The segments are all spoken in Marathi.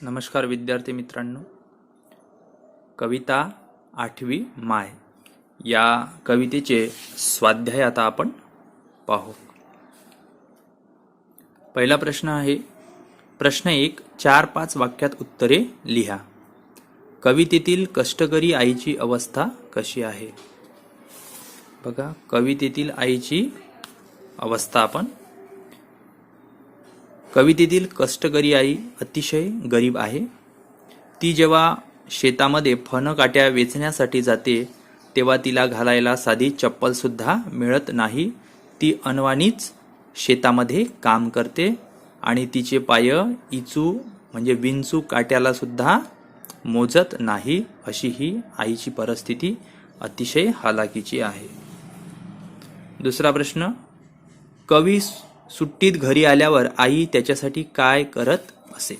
नमस्कार विद्यार्थी मित्रांनो, कविता 8वी माय या कवितेचे स्वाध्याय आता आपण पाहू. पहिला प्रश्न आहे. प्रश्न 1. 4-5 वाक्यात उत्तरे लिहा. कवितेतील कष्टकरी आईची अवस्था कशी आहे? बघा, कवितेतील आईची अवस्था आपण. कवितेतील कष्टकरी आई अतिशय गरीब आहे. ती जेव्हा शेतामध्ये फणकाट्या वेचण्यासाठी जाते तेव्हा तिला घालायला साधी चप्पल सुद्धा मिळत नाही. ती अनवाणीच शेतामध्ये काम करते आणि तिचे पाय इचू म्हणजे विंचू काट्याला सुद्धा मोजत नाही. अशी ही आईची परिस्थिती अतिशय हालाकीची आहे. दुसरा प्रश्न. कवी सुट्टीत घरी आल्यावर आई त्याच्यासाठी काय करत असे?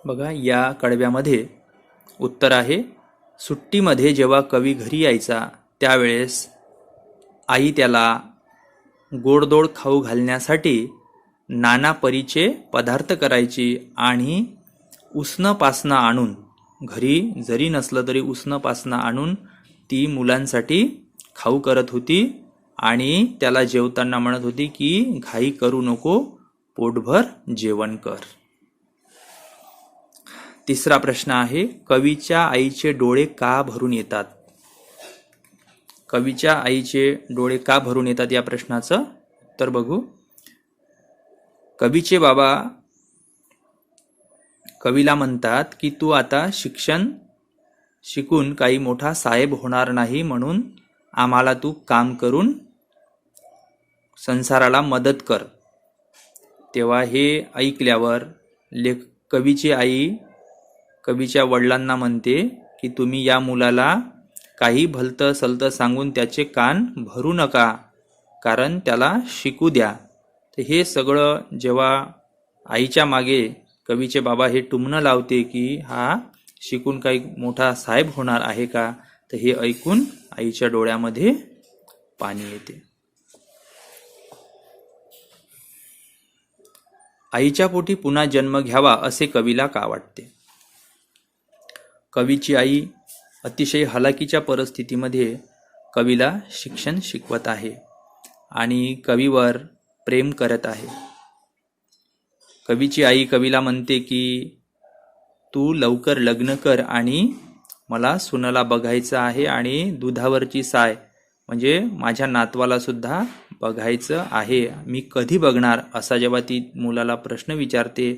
बघा, या कडव्यामध्ये उत्तर आहे. सुट्टीमध्ये जेव्हा कवी घरी यायचा त्यावेळेस आई त्याला गोडधोड खाऊ घालण्यासाठी नाना परीचे पदार्थ करायची आणि उसनं पासनं आणून, घरी जरी नसलं तरी उसनं पासनं आणून ती मुलांसाठी खाऊ करत होती आणि त्याला जेवताना म्हणत होती की घाई करू नको, पोटभर जेवण कर. तिसरा प्रश्न आहे. कवीच्या आईचे डोळे का भरून येतात? कवीच्या आईचे डोळे का भरून येतात या प्रश्नाचं उत्तर बघू. कवीचे बाबा कवीला म्हणतात की तू आता शिकून काही मोठा साहेब होणार नाही, म्हणून आम्हाला तू काम करून संसाराला मदत कर. तेव्हा हे ऐकल्यावर कवीची आई कवीच्या वडिलांना म्हणते की तुम्ही या मुलाला काही भलतं सलतं सांगून त्याचे कान भरू नका, कारण त्याला शिकू द्या. तर हे सगळं जेव्हा आईच्या मागे कवीचे बाबा हे टुमणं लावते की हा शिकून काही मोठा साहेब होणार आहे का, तर हे ऐकून आईच्या डोळ्यामध्ये पाणी येते. आईच्या पोटी पुन्हा जन्म घ्यावा असे कवीला का वाटते? कवीची आई अतिशय हलाखीच्या परिस्थितीमध्ये कवीला शिक्षण शिकवत आहे आणि कवीवर प्रेम करत आहे. कवीची आई कवीला म्हणते की तू लवकर लग्न कर आणि मला सुनाला बघायचं आहे आणि दुधावरची साय म्हणजे माझ्या नातवाला सुद्धा बघायचं आहे, मी कधी बघणार, असा जेव्हा ती मुलाला प्रश्न विचारते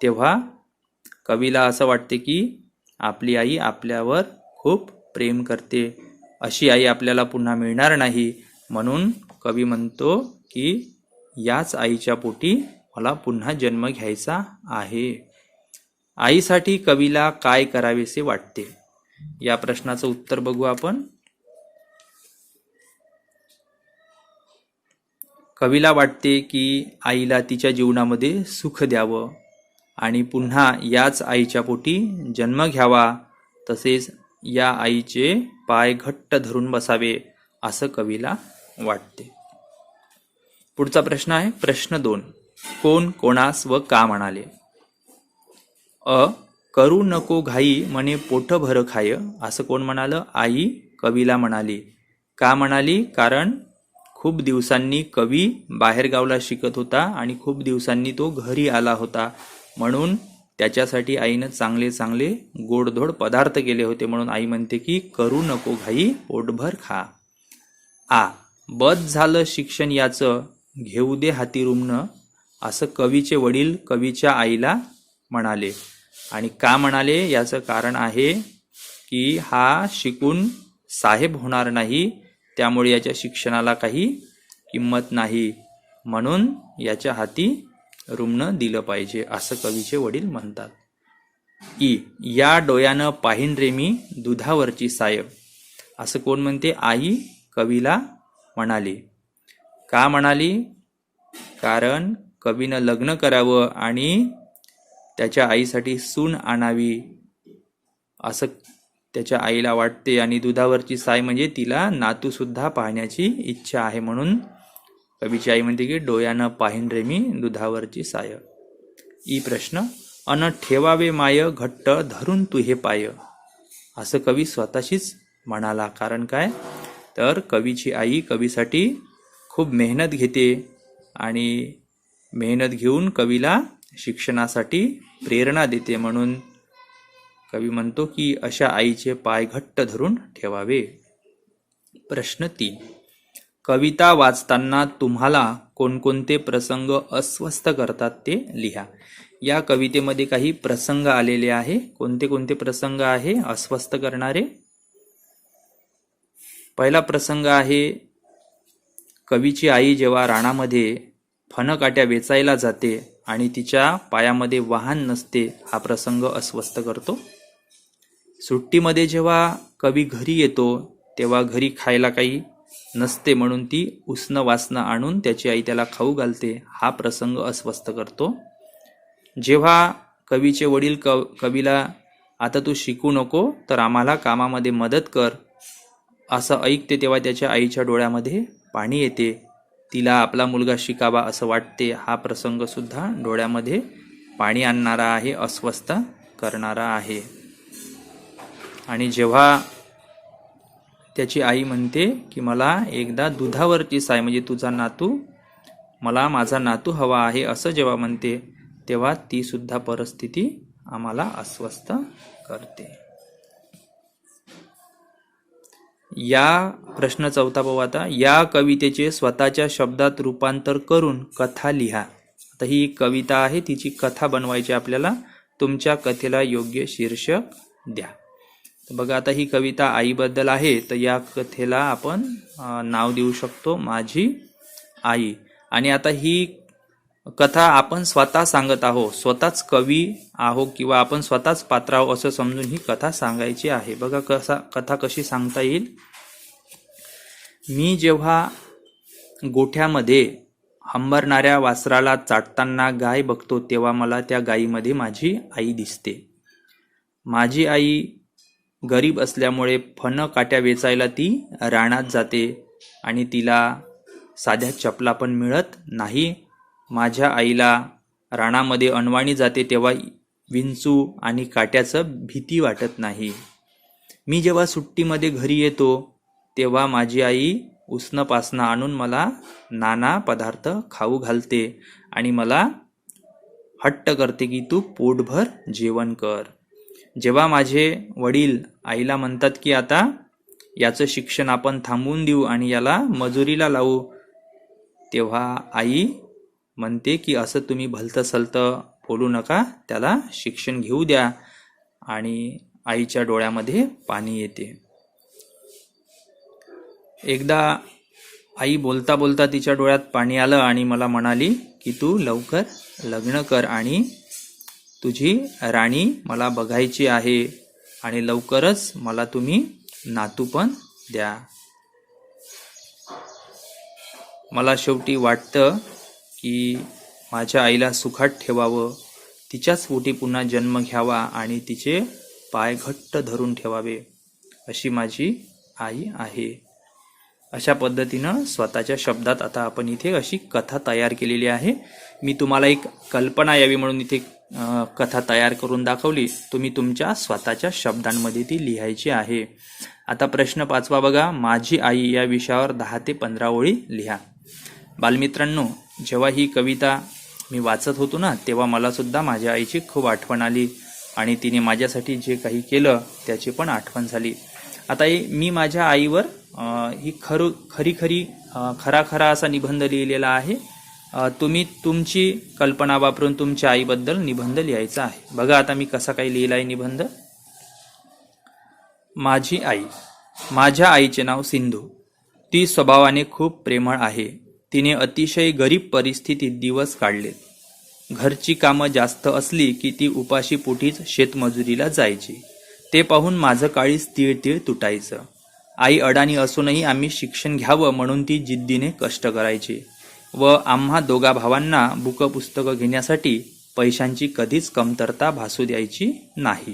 तेव्हा कवीला असं वाटते की आपली आई आपल्यावर खूप प्रेम करते. अशी आई आपल्याला पुन्हा मिळणार नाही, म्हणून कवी म्हणतो की याच आईच्या पोटी मला पुन्हा जन्म घ्यायचा आहे. आईसाठी कवीला काय करावेसे वाटते? या प्रश्नाचं उत्तर बघू आपण. कवीला वाटते की आईला तिच्या जीवनामध्ये सुख द्यावं आणि पुन्हा याच आईच्या पोटी जन्म घ्यावा, तसेच या आईचे पाय घट्ट धरून बसावे असं कवीला वाटते. पुढचा प्रश्न आहे. प्रश्न 2. कोण कोणास व का म्हणाले? करू नको घाई म्हणे पोटभर खाय, असं कोण म्हणालं? आई कवीला म्हणाली. का म्हणाली? कारण खूप दिवसांनी कवी बाहेरगावला शिकत होता आणि खूप दिवसांनी तो घरी आला होता, म्हणून त्याच्यासाठी आईनं चांगले चांगले गोडधोड पदार्थ केले होते, म्हणून आई म्हणते की करू नको घाई, पोटभर खा. बस झालं शिक्षण याचं, घेऊ दे हाती रुमणं, असं कवीचे वडील कवीच्या आईला म्हणाले. आणि का म्हणाले याचं कारण आहे की हा शिकून साहेब होणार नाही, त्यामुळे याच्या शिक्षणाला काही किंमत नाही, म्हणून याच्या हाती रुमणं दिलं पाहिजे, असं कवीचे वडील म्हणतात. या डोयानं पाहीन रे मी दुधावरची साय, असं कोण म्हणते? आई कवीला म्हणाली. का म्हणाली? कारण कवीनं लग्न करावं आणि त्याच्या आईसाठी सून आणावी असं त्याच्या आईला वाटते, आणि दुधावरची साय म्हणजे तिला नातू सुद्धा पाहण्याची इच्छा आहे, म्हणून कवीची आई म्हणते की डोयानं पाहीन रे मी दुधावरची साय. ई प्रश्न. अन ठेवावे माय घट्ट धरून तुहे पाय. असं कवी स्वतःशीच म्हणाला. कारण काय, तर कवीची आई कवीसाठी खूप मेहनत घेते आणि मेहनत घेऊन कवीला शिक्षणासाठी प्रेरणा देते. म्हणून कवी म्हणतो की अशा आईचे पाय घट्ट धरून ठेवावे. प्रश्न 3. कविता वाचताना तुम्हाला कोणकोणते प्रसंग अस्वस्थ करतात ते लिहा. या कवितेमध्ये काही प्रसंग आलेले आहे. कोणते कोणते प्रसंग आहे अस्वस्थ करणारे? पहिला प्रसंग आहे, कवीची आई जेव्हा रानामध्ये फणकाट्या वेचायला जाते आणि तिच्या पायामध्ये वाहन नसते, हा प्रसंग अस्वस्थ करतो. सुट्टीमध्ये जेव्हा कवी घरी येतो तेव्हा घरी खायला काही नसते, म्हणून ती उसनं वासनं आणून त्याची आई त्याला खाऊ घालते, हा प्रसंग अस्वस्थ करतो. जेव्हा कवीचे वडील कवीला आता तू शिकू नको तर आम्हाला कामामध्ये मदत कर असं ऐकते, तेव्हा त्याच्या आईच्या डोळ्यामध्ये पाणी येते. तिला आपला मुलगा शिकावा असं वाटते, हा प्रसंग सुद्धा डोळ्यामध्ये पाणी आणणारा आहे, अस्वस्थ करणारा आहे. आणि जेव्हा त्याची आई म्हणते की मला एकदा दुधावरची साय, म्हणजे तुझा नातू, मला माझा नातू हवा आहे असं जेव्हा म्हणते, तेव्हा ती सुद्धा परिस्थिती आम्हाला अस्वस्थ करते. या प्रश्न 4 पाहू आता. या कवितेचे स्वतःच्या शब्दात रूपांतर करून कथा लिहा. आता ही कविता आहे, तिची कथा बनवायची आपल्याला. तुमच्या कथेला योग्य शीर्षक द्या. बघा, आता ही कविता आईबद्दल आहे, तर या कथेला आपण नाव देऊ शकतो माझी आई. आणि आता ही कथा आपण स्वतः सांगत आहोत, स्वतःच कवी आहो किंवा आपण स्वतःच पात्र आहो असं समजून ही कथा सांगायची आहे. बघा कथा कशी सांगता येईल. मी जेव्हा गोठ्यामध्ये हंबरणाऱ्या वासराला चाटताना गाय बघतो तेव्हा मला त्या गायीमध्ये माझी आई दिसते. माझी आई गरीब असल्यामुळे फणकाट्या वेचायला ती रानात जाते आणि तिला साध्या चपला पण मिळत नाही. माझ्या आईला रानामध्ये अनवाणी जाते तेव्हा विंचू आणि काट्याचं भीती वाटत नाही. मी जेव्हा सुट्टीमध्ये घरी येतो तेव्हा माझी आई उसनं पासनं आणून मला नाना पदार्थ खाऊ घालते आणि मला हट्ट करते की तू पोटभर जेवण कर. जेव्हा माझे वडील आईला म्हणतात की आता याचं शिक्षण आपण थांबवून देऊ आणि याला मजुरीला लावू, तेव्हा आई म्हणते की असं तुम्ही भलतं सलतं बोलू नका, त्याला शिक्षण घेऊ द्या. आणि आईच्या डोळ्यामध्ये पाणी येते. एकदा आई बोलता बोलता तिच्या डोळ्यात पाणी आलं आणि मला म्हणाली की तू लवकर लग्न कर आणि तुझी राणी मला बघायची आहे आणि लवकरच मला तुम्ही नातू पण द्या. मला शेवटी वाटतं की माझ्या आईला सुखात ठेवावं, तिच्याच पोटी पुन्हा जन्म घ्यावा आणि तिचे पाय घट्ट धरून ठेवावे, अशी माझी आई आहे. अशा पद्धतीनं स्वतःच्या शब्दात आता आपण इथे अशी कथा तयार केलेली आहे. मी तुम्हाला एक कल्पना यावी म्हणून इथे कथा तयार करून दाखवली. तुम्ही तुमच्या स्वतःच्या शब्दांमध्ये ती लिहायची आहे. आता प्रश्न 5 बघा. माझी आई या विषयावर 10 ते 15 ओळी लिहा. बालमित्रांनो, जेव्हा ही कविता मी वाचत होतो ना तेव्हा मला सुद्धा माझ्या आईची खूप आठवण आली आणि तिने माझ्यासाठी जे काही केलं त्याची पण आठवण झाली. आता मी माझ्या आईवर ही खरा असा निबंध लिहिलेला आहे. तुम्ही तुमची कल्पना वापरून तुमच्या आईबद्दल निबंध लिहायचा आहे. बघा आता मी कसा काही लिहिला आहे निबंध. माझी आई. माझ्या आईचे नाव सिंधू. ती स्वभावाने खूप प्रेमळ आहे. तिने अतिशय गरीब परिस्थितीत दिवस काढले. घरची कामं जास्त असली की ती उपाशी पोटीच शेतमजुरीला जायची. ते पाहून माझं काळीज तीळ तुटायचं. आई अडाणी असूनही आम्ही शिक्षण घ्यावं म्हणून ती जिद्दीने कष्ट करायची व आम्हा दोघा भावांना पुस्तकं घेण्यासाठी पैशांची कधीच कमतरता भासू द्यायची नाही.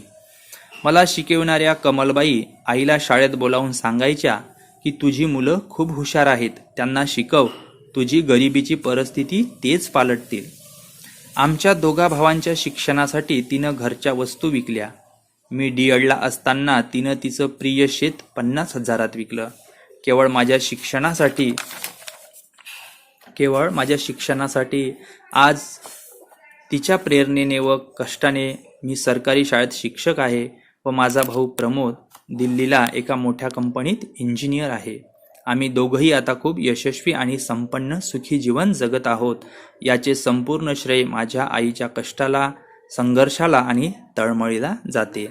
मला शिकवणाऱ्या कमलबाई आईला शाळेत बोलावून सांगायच्या की तुझी मुलं खूप हुशार आहेत, त्यांना शिकव, तुझी गरिबीची परिस्थिती तेच पालटतील. आमच्या दोघा भावांच्या शिक्षणासाठी तिनं घरच्या वस्तू विकल्या. मी डीएडला असताना तिनं तिचं प्रिय शेत 50,000 विकलं. केवळ माझ्या शिक्षणासाठी आज तिच्या प्रेरणेने व कष्टाने मी सरकारी शाळेत शिक्षक आहे व माझा भाऊ प्रमोद दिल्लीला एका मोठ्या कंपनीत इंजिनियर आहे. आम्ही दोघंही आता खूप यशस्वी आणि संपन्न सुखी जीवन जगत आहोत. याचे संपूर्ण श्रेय माझ्या आईच्या कष्टाला, संघर्षाला आणि तळमळीला जाते.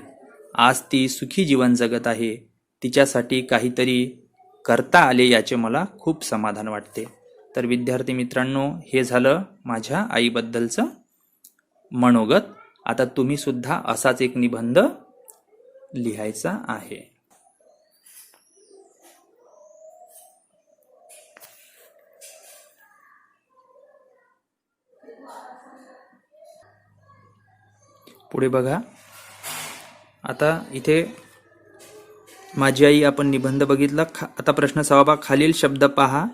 आज ती सुखी जीवन जगत आहे. तिच्यासाठी काहीतरी करता आले याचे मला खूप समाधान वाटते. तर विद्यार्थी मित्रांनो, हे झालं माझ्या आईबद्दलचं मनोगत. आता तुम्ही सुद्धा असाच एक निबंध लिहायचा आहे. पुढे बघा. आता इथे माझी आई आपण निबंध बघितला. आता प्रश्न 6 खालील शब्द पहा.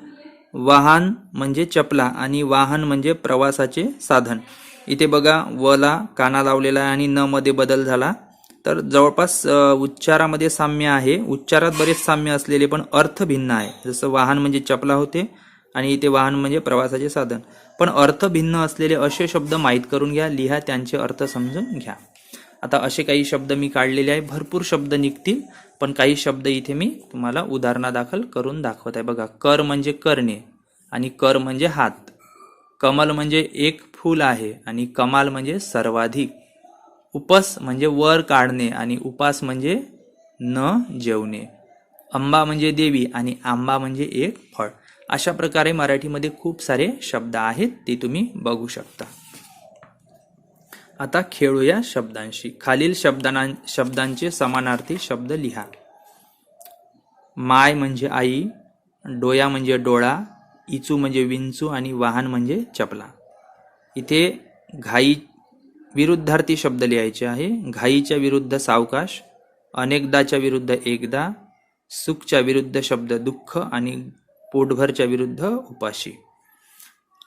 वाहन म्हणजे चपला आणि वाहन म्हणजे प्रवासाचे साधन. इथे बघा वला काना लावलेला आहे आणि न मध्ये बदल झाला. तर जवळपास उच्चारामध्ये साम्य आहे. उच्चारात बरेच साम्य असलेले पण अर्थ भिन्न आहे. जसं वाहन म्हणजे चपला होते आणि इथे वाहन म्हणजे प्रवासाचे साधन. पण अर्थ भिन्न असलेले असे शब्द माहीत करून घ्या, लिहा, त्यांचे अर्थ समजून घ्या. आता असे काही शब्द मी काढलेले आहे. भरपूर शब्द निघतील, पण काही शब्द इथे मी तुम्हाला उदाहरणादाखल करून दाखवत आहे. बघा, कर म्हणजे करणे आणि कर म्हणजे हात. कमल म्हणजे एक फूल आहे आणि कमाल म्हणजे सर्वाधिक. उपस म्हणजे वर काढणे आणि उपास म्हणजे न जेवणे. अंबा म्हणजे देवी आणि आंबा म्हणजे एक फळ. अशा प्रकारे मराठीमध्ये खूप सारे शब्द आहेत, ते तुम्ही बघू शकता. आता खेळूया शब्दांशी. खालील शब्दांचे समानार्थी शब्द लिहा. माय म्हणजे आई, डोया म्हणजे डोळा, इचू म्हणजे विंचू आणि वाहन म्हणजे चपला. इथे घाई विरुद्धार्थी शब्द लिहायचे आहे. घाईच्या विरुद्ध सावकाश, अनेकदाच्या विरुद्ध एकदा, सुखच्या विरुद्ध शब्द दुःख आणि पोटभरच्या विरुद्ध उपाशी.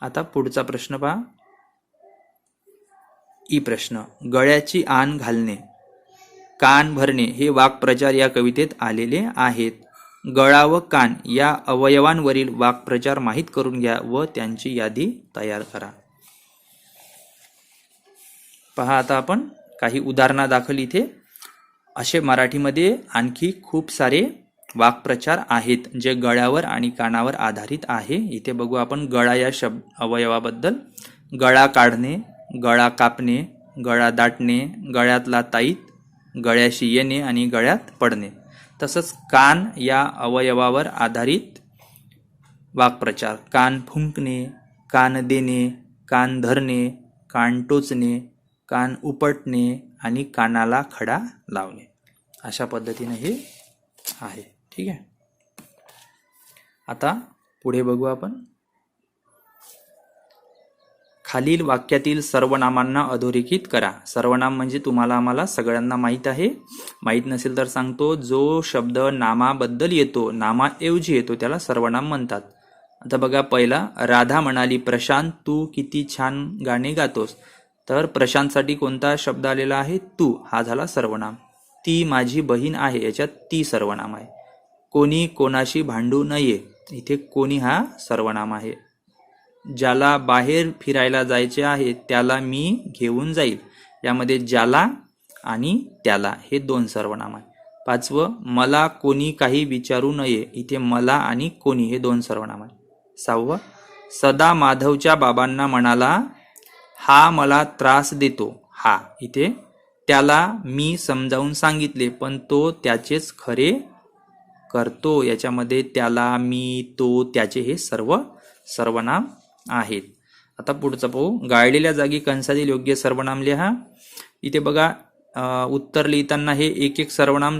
आता पुढचा प्रश्न पहा. ई प्रश्न. गळ्याची आण घालणे, कान भरणे हे वाक्प्रचार या कवितेत आलेले आहेत. गळा व कान या अवयवांवरील वाक्प्रचार माहीत करून घ्या व त्यांची यादी तयार करा. पहा, आता आपण काही उदाहरणादाखल इथे असे मराठीमध्ये आणखी खूप सारे वाक्प्रचार आहेत जे गळ्यावर आणि कानावर आधारित आहे. इथे बघू आपण गळा या अवयवाबद्दल. गळा काढणे, गळा कापणे, गळा दाटणे, गळ्यातला ताईत, गळ्याशी येणे आणि गळ्यात पडणे. तसंच कान या अवयवावर आधारित वाक्प्रचार. कान फुंकणे, कान देणे, कान धरणे, कान टोचणे, कान उपटणे आणि कानाला खडा लावणे. अशा पद्धतीने हे आहे. ठीक आहे. आता पुढे बघू आपण. खालील वाक्यातील सर्वनामांना अधोरेखित करा. सर्वनाम म्हणजे तुम्हाला आम्हाला सगळ्यांना माहीत आहे. माहीत नसेल तर सांगतो. जो शब्द नामाबद्दल येतो, नामाऐवजी येतो, त्याला सर्वनाम म्हणतात. आता बघा, पहिला राधा म्हणाली, प्रशांत तू किती छान गाणे गातोस. तर प्रशांतसाठी कोणता शब्द आलेला आहे? तू. हा झाला सर्वनाम. ती माझी बहीण आहे, याच्यात ती सर्वनाम आहे. कोणी कोणाशी भांडू नये, इथे कोणी हा सर्वनाम आहे. ज्याला बाहेर फिरायला जायचे आहे त्याला मी घेऊन जाईल, यामध्ये ज्याला आणि त्याला हे 2 सर्वनाम आहे. 5वं, मला कोणी काही विचारू नये, इथे मला आणि कोणी हे 2 सर्वनाम आहे. 6वं, सदा माधवच्या बाबांना म्हणाला, हा मला त्रास देतो. हा, इथे त्याला मी समजावून सांगितले पण तो त्याचेच खरे करतो, याच्यामध्ये त्याला, मी, तो, त्याचे हे सर्व सर्वनाम आहेत. आता पुढचं पाहू. गाळलेल्या जागी कंसातील योग्य सर्वनाम लिहा. इथे बघा, उत्तर लिहिताना हे एक एक सर्वनाम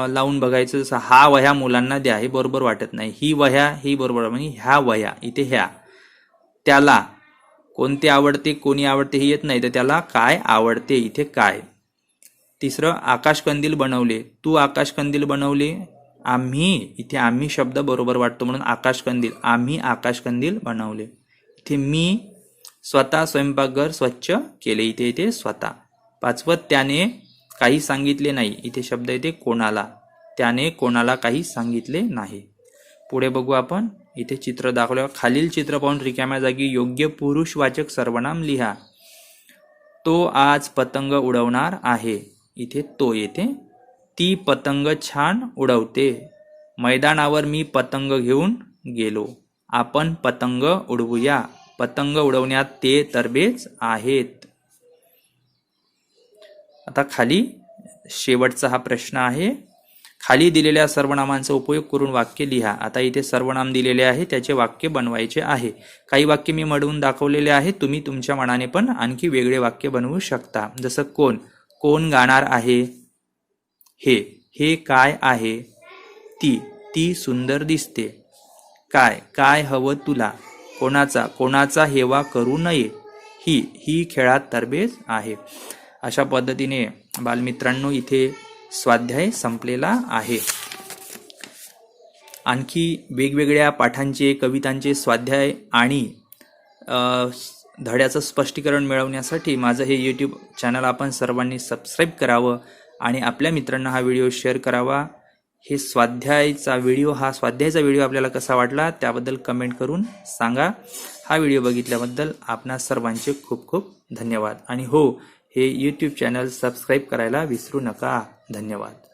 लावून बघायचं. जसं हा वह्या मुलांना द्या, हे बरोबर वाटत नाही. ही वह्या, ही बरोबर, म्हणजे ह्या वह्या, इथे ह्या. त्याला कोणते आवडते, कोणी आवडते हे येत नाही, तर त्याला काय आवडते, इथे काय. 3रं, आकाश कंदील बनवले, तू आकाश कंदील बनवले. आम्ही, इथे आम्ही शब्द बरोबर वाटतो म्हणून आकाश कंदील, आम्ही आकाश कंदील बनवले. इथे मी स्वतः स्वयंपाकघर स्वच्छ केले, इथे इथे स्वतः. 5वं, त्याने काही सांगितले नाही, इथे शब्द येते कोणाला. त्याने कोणाला काही सांगितले नाही. पुढे बघू आपण. इथे चित्र दाखवल्यावर खालील चित्र पाहून रिकाम्या जागी योग्य पुरुषवाचक सर्वनाम लिहा. तो आज पतंग उडवणार आहे, इथे तो येते. ती पतंग छान उडवते. मैदानावर मी पतंग घेऊन गेलो. आपण पतंग उडवूया. पतंग उडवण्यात ते तरबेज आहेत. आता खाली शेवटचा हा प्रश्न आहे. खाली दिलेल्या सर्वनामांचा उपयोग करून वाक्य लिहा. आता इथे सर्वनाम दिलेले आहे, त्याचे वाक्य बनवायचे आहे. काही वाक्य मी मडवून दाखवलेले आहे. तुम्ही तुमच्या मनाने पण आणखी वेगळे वाक्य बनवू शकता. जसं कोण, कोण गाणार आहे. हे काय आहे. ती सुंदर दिसते. काय हवं तुला. कोणाचा हेवा करू नये. ही खेळात तरबेज आहे. अशा पद्धतीने बालमित्रांनो इथे स्वाध्याय संपलेला आहे. आणखी वेगवेगळ्या पाठांचे, कवितांचे स्वाध्याय आणि धड्याचं स्पष्टीकरण मिळवण्यासाठी माझं हे यूट्यूब चॅनल आपण सर्वांनी सबस्क्राईब करावं आणि आपल्या मित्रांना हा व्हिडिओ शेअर करावा. हे स्वाध्यायाचा व्हिडिओ आपल्याला कसा वाटला त्याबद्दल कमेंट करून सांगा. हा व्हिडिओ बघितल्याबद्दल आपणा सर्वांचे खूप खूप धन्यवाद. आणि हो, हे यूट्यूब चॅनल सबस्क्राईब करायला विसरू नका. धन्यवाद.